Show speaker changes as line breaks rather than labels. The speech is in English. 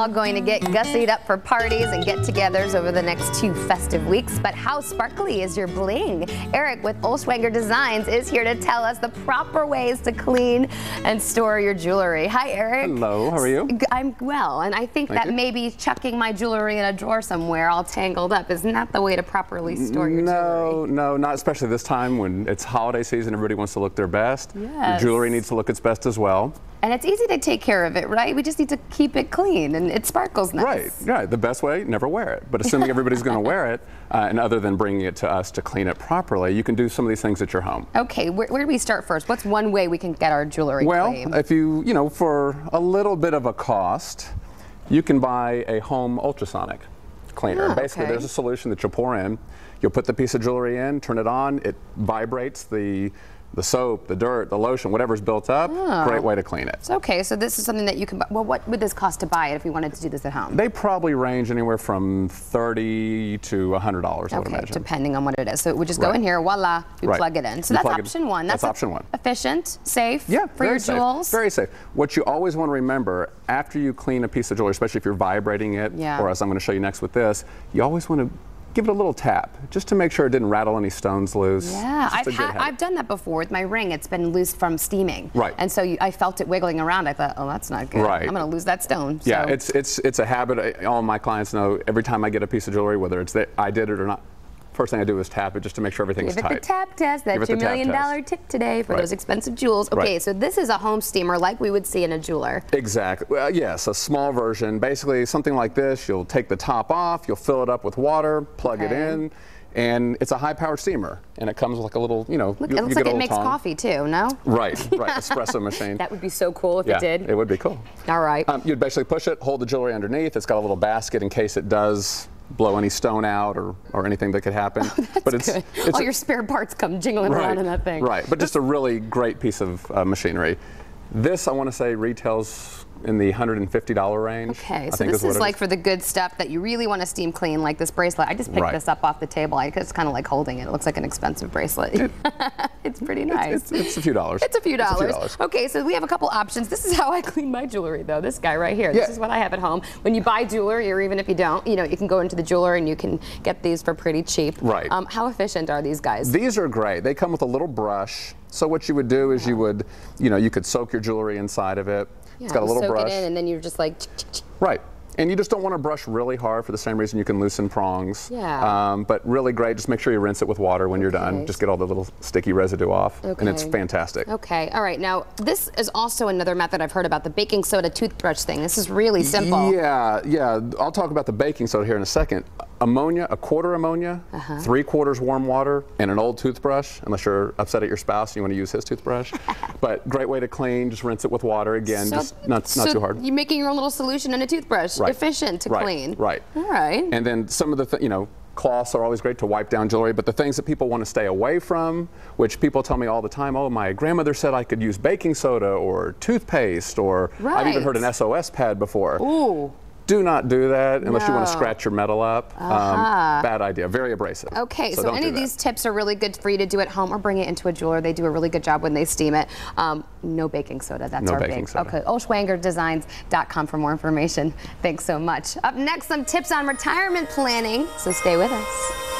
all going to get gussied up for parties and get-togethers over the next 2 festive weeks. But how sparkly is your bling? Eric with Olschwanger Designs is here to tell us the proper ways to clean and store your jewelry. Hi, Eric.
Hello, how are you?
I'm well, and I think that maybe chucking my jewelry in a drawer somewhere all tangled up is not the way to properly store your jewelry.
No, not especially this time when it's holiday season. Everybody wants to look their best.
Yes.
Your jewelry needs to look its best as well.
And it's easy to take care of it, right? We just need to keep it clean and it sparkles nice.
Right. The best way, never wear it. But assuming everybody's going to wear it, and other than bringing it to us to clean it properly, you can do some of these things at your home.
Okay, where do we start first? What's one way we can get our jewelry clean?
Well, if you know, for a little bit of a cost, you can buy a home ultrasonic cleaner. Basically, there's a solution that you'll pour in. You'll put the piece of jewelry in, turn it on, it vibrates the soap, the dirt, the lotion, whatever's built up. Great way to clean it.
Okay, so this is something that you can buy. Well, what would this cost to buy it if we wanted to do this at home?
They probably range anywhere from $30 to $100, I would imagine.
Depending on what it is. So we just go in here, voila, we plug it in. So that's option one.
That's option one.
Efficient, safe for your
safe.
jewels.
Very safe. What you always want to remember, after you clean a piece of jewelry, especially if you're vibrating it, or as I'm going to show you next with this, you always want to give it a little tap, just to make sure it didn't rattle any stones loose.
Yeah, I've done that before with my ring. It's been loose from steaming.
Right.
And so I felt it wiggling around. I thought, oh, that's not good.
Right.
I'm going to lose that stone.
Yeah, it's a habit. All my clients know every time I get a piece of jewelry, whether it's that I did it or not, first thing I do is tap it just to make sure everything's tight.
Give it the tap test. That's your $1 million tip today for those expensive jewels. Okay, so this is a home steamer like we would see in a jeweler.
Exactly. Well, yes, a small version. Basically, something like this, you'll take the top off, you'll fill it up with water, plug it in, and it's a high-powered steamer. And it comes with like a little, you know,
Look, it looks like it makes coffee too, no?
Right, espresso machine.
That would be so cool if it did.
It would be cool.
All right.
You'd basically push it, hold the jewelry underneath. It's got a little basket in case it does blow any stone out or anything that could happen.
Oh, that's good. All your spare parts come jingling around in that thing.
Right, but just a really great piece of machinery. This, I want to say, retails in the $150 range. Okay, so this is like for the good stuff that you really want to steam clean, like this bracelet. I just picked this up off the table. It's kind of like holding it. It looks like an expensive bracelet. It's pretty nice. It's a few dollars.
It's a few dollars. Okay, so we have a couple options. This is how I clean my jewelry, though. This guy right here. This is what I have at home. When you buy jewelry, or even if you don't, you know, you can go into the jeweler and you can get these for pretty cheap.
Right.
How efficient are these guys?
These are great. They come with a little brush. So what you would do is you would, you know, you could soak your jewelry inside of it. It's got a little brush.
Soak it in and then you're just like.
Right. And you just don't want to brush really hard for the same reason you can loosen prongs.
Yeah.
But really great, just make sure you rinse it with water when you're done. Just get all the little sticky residue off. And it's fantastic.
Okay, all right. Now, this is also another method I've heard about, the baking soda toothbrush thing. This is really simple.
Yeah. I'll talk about the baking soda here in a second. Ammonia, a quarter ammonia, 3/4 warm water, and an old toothbrush, unless you're upset at your spouse and you want to use his toothbrush. But great way to clean, just rinse it with water again, just not too hard.
You're making your own little solution in a toothbrush, efficient to clean.
Right.
All right.
And then some of the, you know, cloths are always great to wipe down jewelry, but the things that people want to stay away from, which people tell me all the time, oh, my grandmother said I could use baking soda or toothpaste, or I've even heard an SOS pad before.
Ooh.
Do not do that unless you want to scratch your metal up. Bad idea. Very abrasive.
Okay, so any of these tips are really good for you to do at home or bring it into a jeweler. They do a really good job when they steam it. No baking soda. That's our big. Okay, OlschwangerDesigns.com for more information. Thanks so much. Up next, some tips on retirement planning, so stay with us.